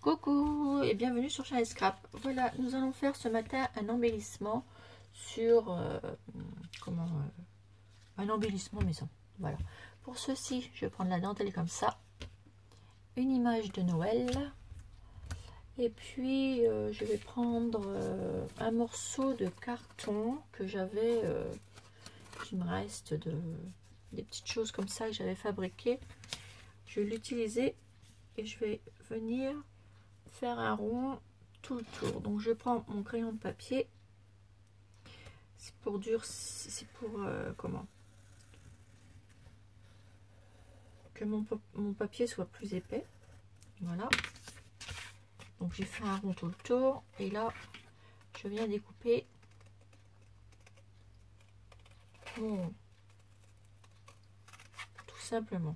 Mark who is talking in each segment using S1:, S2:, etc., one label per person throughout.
S1: Coucou et bienvenue sur Chanel Scrap. Voilà, nous allons faire ce matin un embellissement sur un embellissement maison. Voilà. Pour ceci, je vais prendre la dentelle comme ça, une image de Noël, et puis je vais prendre un morceau de carton que j'avais, qui me reste des petites choses comme ça que j'avais fabriquées. Je vais l'utiliser et je vais venir faire un rond tout le tour. Donc je prends mon crayon de papier, c'est pour comment que mon papier soit plus épais. Voilà, donc j'ai fait un rond tout le tour et là je viens découper mon rond tout simplement.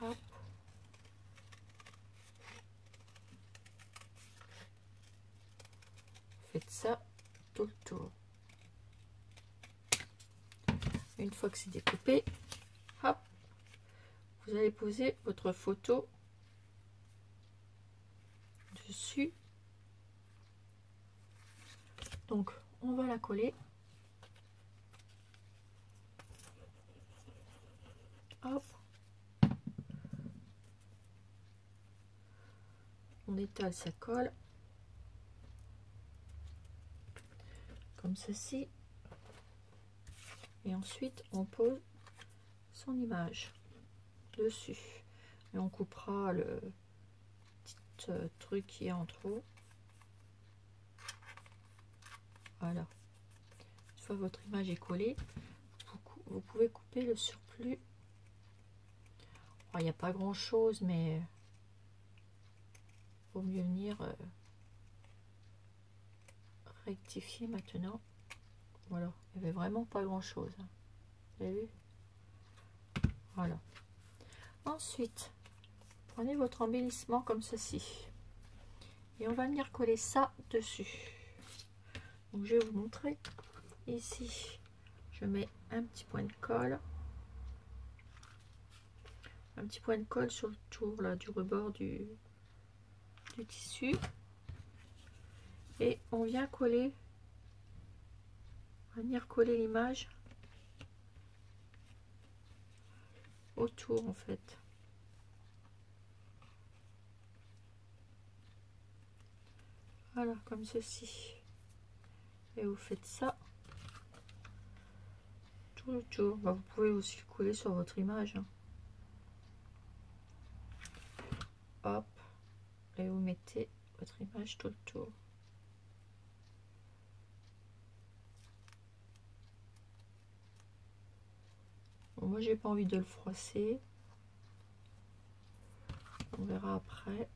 S1: Hop. Faites ça tout le tour. Une fois que c'est découpé, hop, vous allez poser votre photo dessus. Donc on va la coller. Hop. On étale, ça colle comme ceci. Et ensuite on pose son image dessus et on coupera le petit truc qui est en trop. Voilà, une fois votre image est collée, vous pouvez couper le surplus. Il n'y a pas grand chose, mais vaut mieux venir rectifier maintenant. Voilà, il n'y avait vraiment pas grand chose, vous avez vu? Voilà. Ensuite, prenez votre embellissement comme ceci et on va venir coller ça dessus. Donc je vais vous montrer ici. Je mets un petit point de colle, sur le tour là du rebord du tissu, et on vient coller. On va venir coller l'image autour en fait. Voilà, comme ceci. Et vous faites ça tout le tour. Bah, vous pouvez aussi le coller sur votre image, hein. Hop, et vous mettez votre image tout le tour. Bon, moi j'ai pas envie de le froisser, on verra après.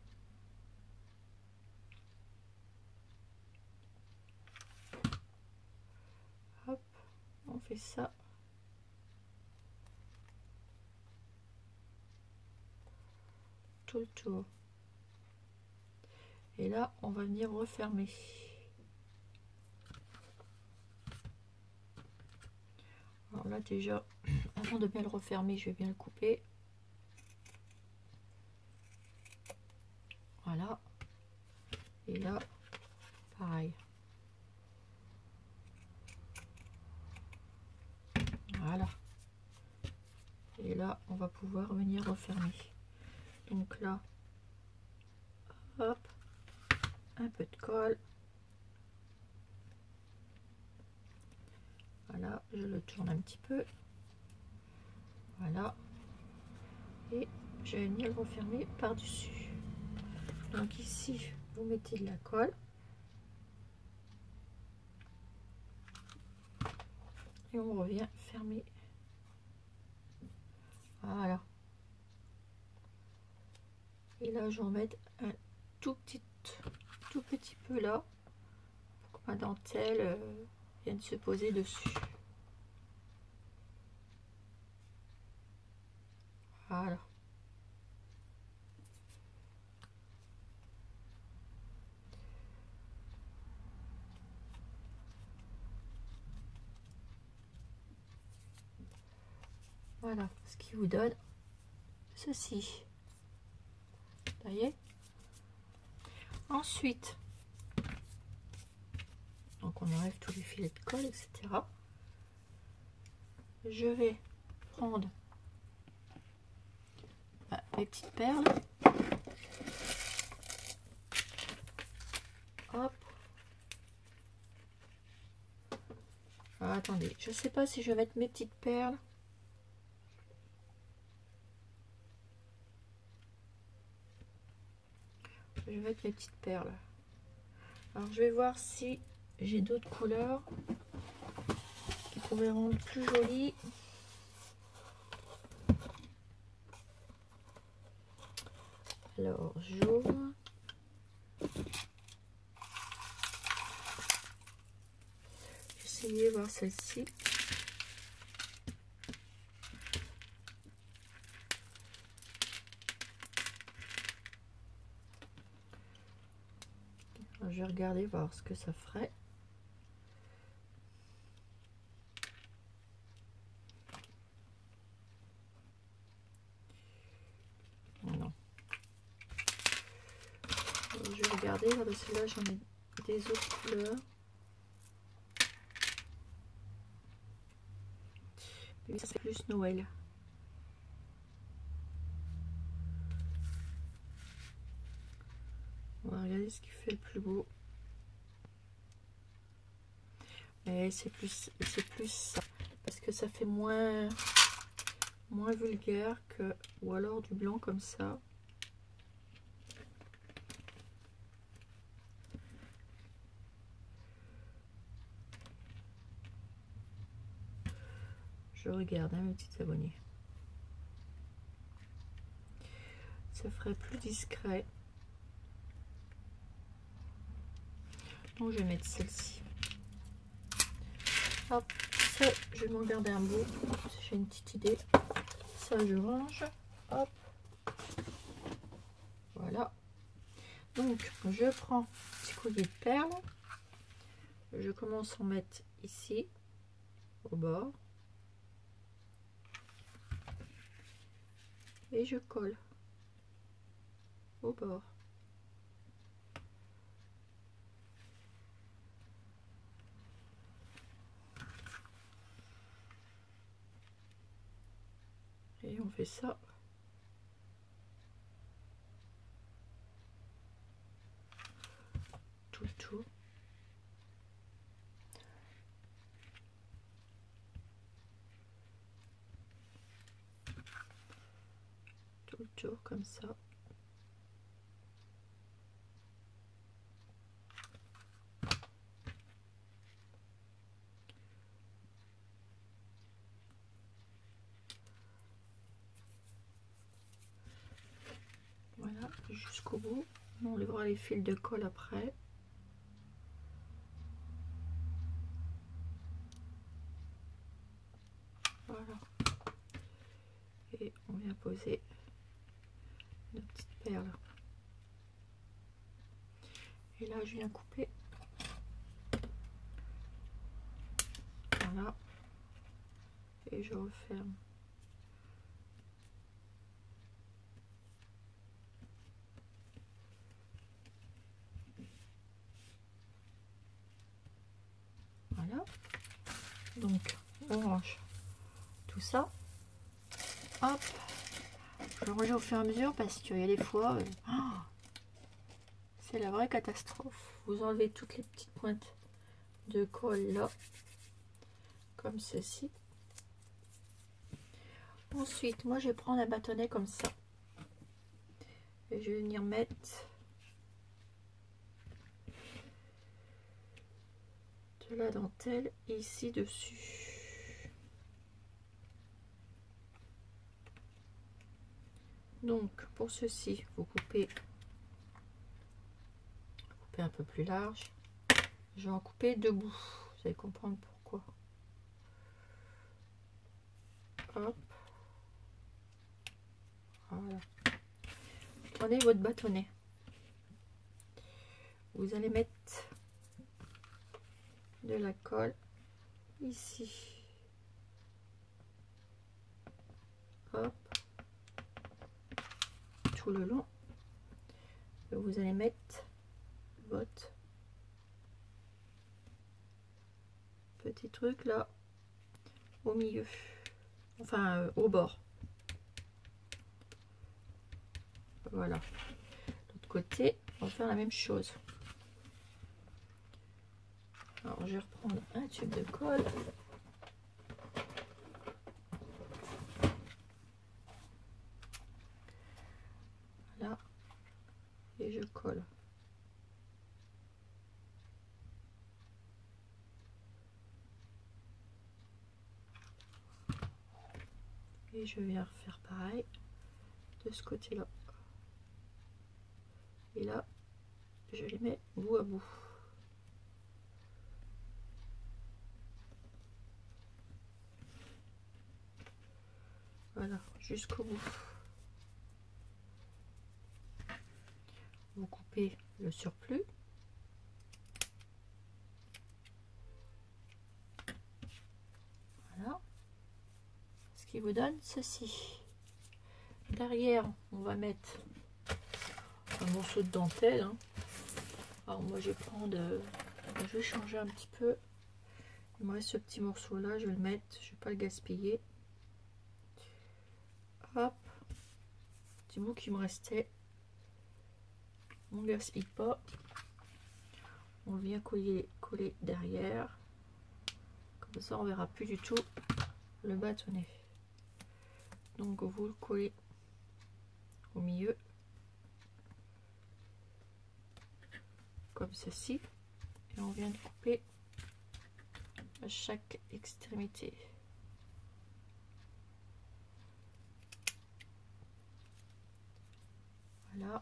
S1: Hop, on fait ça tout le tour et là on va venir refermer. Alors là déjà, avant de bien le refermer, je vais bien le couper. Voilà, et là pareil. Voilà, et là on va pouvoir venir refermer. Donc là, hop, un peu de colle. Voilà, je le tourne un petit peu. Voilà, et je vais venir le refermer par dessus. Donc ici vous mettez de la colle et on revient fermer. Voilà, et là je vais en mettre un tout petit peu là pour que ma dentelle vienne se poser dessus. Voilà, Voilà, ce qui vous donne ceci. Vous voyez? Ensuite, donc on enlève tous les filets de colle, etc. Je vais prendre mes petites perles. Hop. Ah, attendez, je sais pas si je vais mettre mes petites perles. Je vais mettre mes petites perles. Alors je vais voir si j'ai d'autres couleurs qui pourraient rendre plus joli. Alors jaune. Essayez de voir celle-ci. Je vais regarder voir ce que ça ferait. Non. Alors, je vais regarder là, parce que là j'en ai des autres couleurs. Mais ça c'est plus Noël. On va regarder ce qui fait le plus beau. Mais c'est plus ça. Parce que ça fait moins vulgaire que, ou alors du blanc comme ça. Je regarde, hein, mes petits abonnés. Ça ferait plus discret. Donc je vais mettre celle-ci. Hop, ça, je vais m'en garder un bout. J'ai une petite idée. Ça, je range. Hop. Voilà. Donc, je prends un petit collier de perles. Je commence à en mettre ici, au bord. Et je colle au bord. Et on fait ça. Tout le tour. Tout le tour comme ça. Voilà, jusqu'au bout. On enlèvera les fils de colle après. Voilà. Et on vient poser nos petites perles. Et là, je viens couper. Voilà. Et je referme. Voilà. Donc, on range tout ça. Hop. Je range au fur et à mesure parce qu'il y a des fois... c'est la vraie catastrophe. Vous enlevez toutes les petites pointes de colle là. Comme ceci. Ensuite, moi je vais prendre un bâtonnet comme ça. Et je vais venir mettre de la dentelle ici dessus. Donc pour ceci, vous coupez un peu plus large. Je vais en couper deux bouts. Vous allez comprendre pourquoi. Hop. Voilà. Prenez votre bâtonnet. Vous allez mettre de la colle ici. tout le long. Et vous allez mettre votre petit truc là au milieu, enfin au bord. Voilà. De l'autre côté, on va faire la même chose. Alors je vais reprendre un tube de colle. Là. Et je colle. Et je viens refaire pareil de ce côté là. Et là, je les mets bout à bout. Voilà, jusqu'au bout. Vous coupez le surplus. Voilà. Ce qui vous donne ceci. Derrière, on va mettre un morceau de dentelle. Hein. Alors moi, je vais prendre... je vais changer un petit peu. Il me reste ce petit morceau là, je vais le mettre. Je vais pas le gaspiller. Hop. Petit bout qui me restait. On ne gaspille pas. On vient coller derrière. Comme ça, on verra plus du tout le bâtonnet. Donc vous le collez au milieu. Comme ceci. Et on vient de couper à chaque extrémité. Voilà.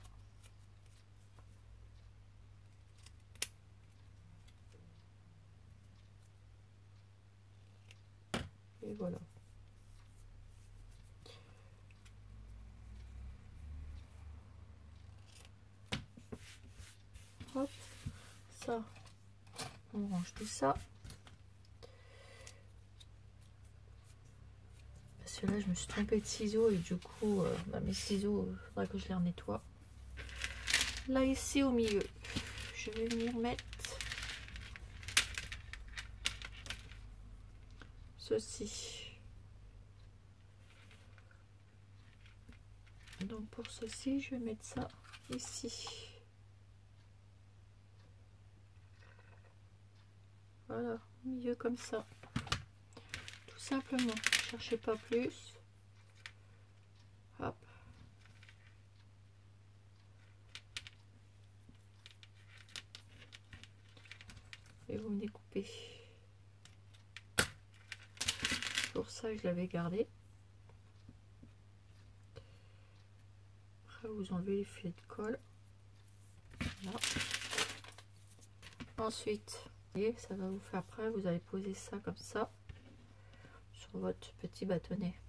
S1: Et voilà. Hop, ça, on range tout ça. Parce que là, je me suis trompée de ciseaux et du coup, mes ciseaux, il faudrait que je les nettoie. Là, ici, au milieu, je vais venir mettre ceci. Donc, pour ceci, je vais mettre ça ici. Voilà, au milieu comme ça. Tout simplement, ne cherchez pas plus. Hop. Et vous me découpez. Pour ça, je l'avais gardé. Après, vous enlevez les filets de colle. Voilà. Ensuite, et ça va vous faire après, vous allez poser ça comme ça sur votre petit bâtonnet.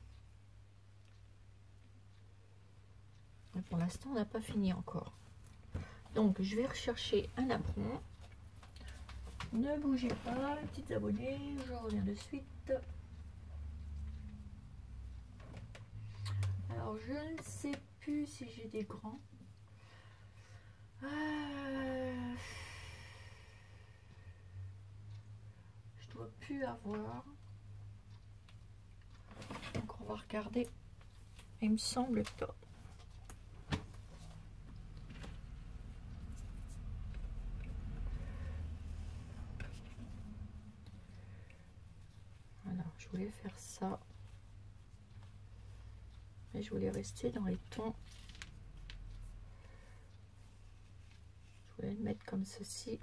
S1: Et pour l'instant, on n'a pas fini encore. Donc, je vais rechercher un apron. Ne bougez pas, les petites abonnées, je reviens de suite. Alors, je ne sais plus si j'ai des grands. Je dois plus avoir. Donc, on va regarder. Il me semble pas. Alors, je voulais faire ça. Mais je voulais rester dans les tons. Je voulais le mettre comme ceci.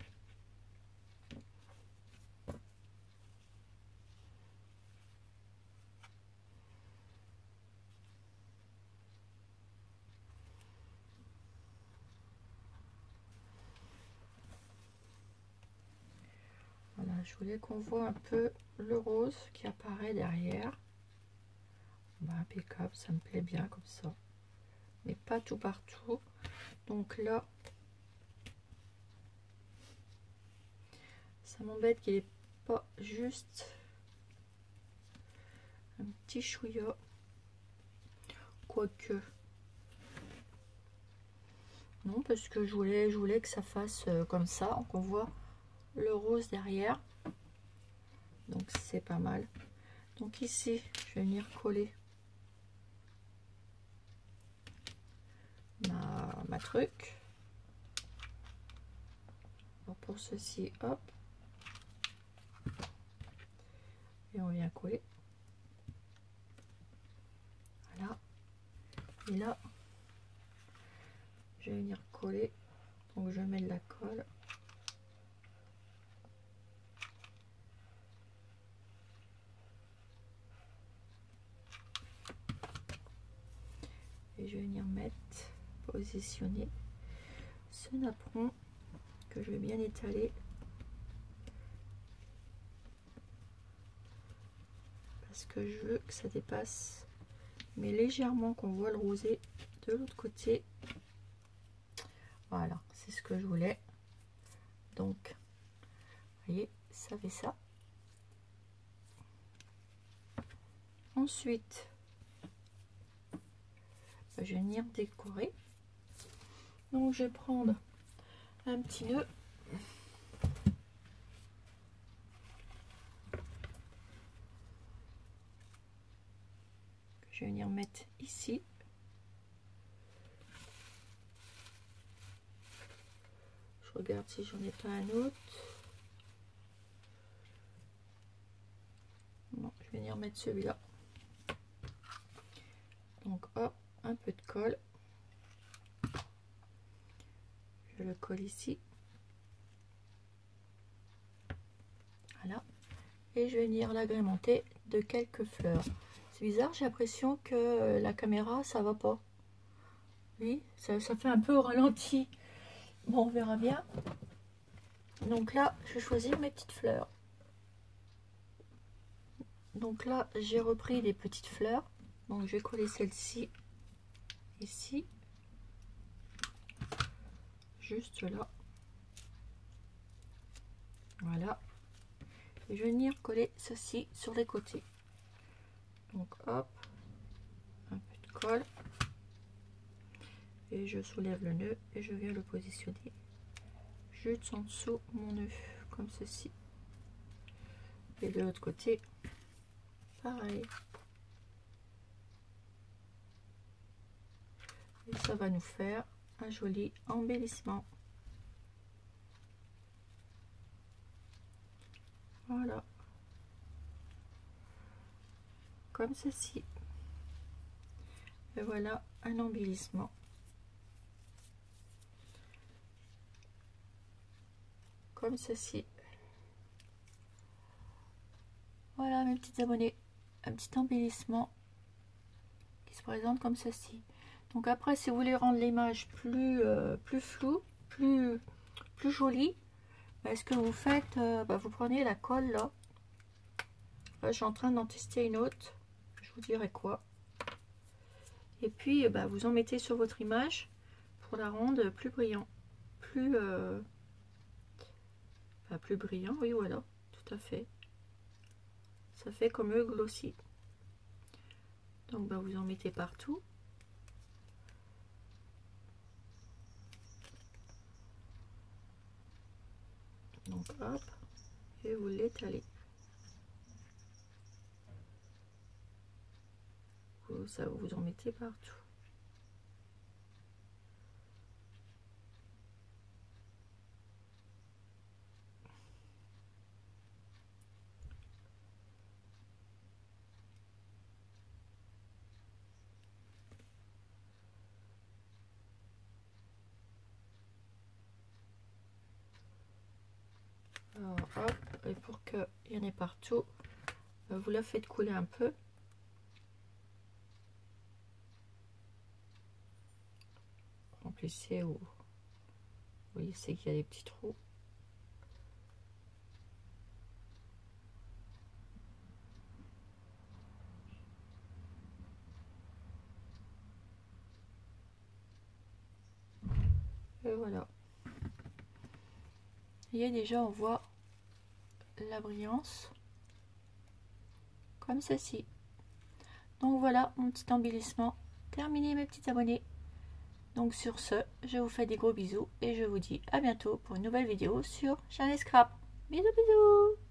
S1: Voilà, je voulais qu'on voit un peu le rose qui apparaît derrière. Bah, impeccable, ça me plaît bien comme ça. Mais pas tout partout. Donc là, ça m'embête qu'il n'est pas juste un petit chouïa. Quoique, Non, parce que je voulais que ça fasse comme ça, qu'on voit le rose derrière. Donc c'est pas mal. Donc ici, je vais venir coller ma truc. Alors pour ceci, hop. Et on vient coller. Voilà. Et là, je vais venir coller. Donc je mets de la colle. Et je vais venir mettre, positionner ce napperon que je vais bien étaler. Parce que je veux que ça dépasse, mais légèrement, qu'on voit le rosé de l'autre côté. Voilà, c'est ce que je voulais. Donc, vous voyez, ça fait ça. Ensuite, je vais venir décorer. Donc, je vais prendre un petit nœud. Je vais venir mettre ici. Je regarde si j'en ai pas un autre. Non, je vais venir mettre celui-là. Donc hop, un peu de colle. Je le colle ici. Voilà. Et je vais venir l'agrémenter de quelques fleurs. C'est bizarre, j'ai l'impression que la caméra, ça va pas. Oui, ça fait un peu au ralenti. Bon, on verra bien. Donc là, je vais choisir mes petites fleurs. Donc là, j'ai repris des petites fleurs. Donc je vais coller celle-ci ici. Juste là. Voilà. Et je vais venir coller ceci sur les côtés. Donc hop, un peu de colle. Et je soulève le nœud et je viens le positionner juste en dessous mon nœud, comme ceci. Et de l'autre côté, pareil. Et ça va nous faire un joli embellissement. Voilà. Comme ceci. Et voilà un embellissement. Comme ceci. Voilà mes petits abonnés. Un petit embellissement qui se présente comme ceci. Donc après, si vous voulez rendre l'image plus floue, plus jolie, ce que vous faites, vous prenez la colle là. Là, je suis en train d'en tester une autre. Je vous dirai quoi. Et puis, vous en mettez sur votre image pour la rendre plus brillant. Plus brillant, oui, voilà. Tout à fait. Ça fait comme eux glossy. Donc, vous en mettez partout. Donc, hop. Et vous l'étalez. Ça, vous en mettez partout. Alors, hop, et pour qu'il y en ait partout, vous la faites couler un peu. Remplissez où vous voyez, c'est qu'il y a des petits trous. Et voilà. Vous voyez, déjà on voit la brillance comme ceci. Donc voilà mon petit embellissement terminé mes petits abonnés. Donc sur ce, je vous fais des gros bisous et je vous dis à bientôt pour une nouvelle vidéo sur Shiny Scrap. Bisous bisous.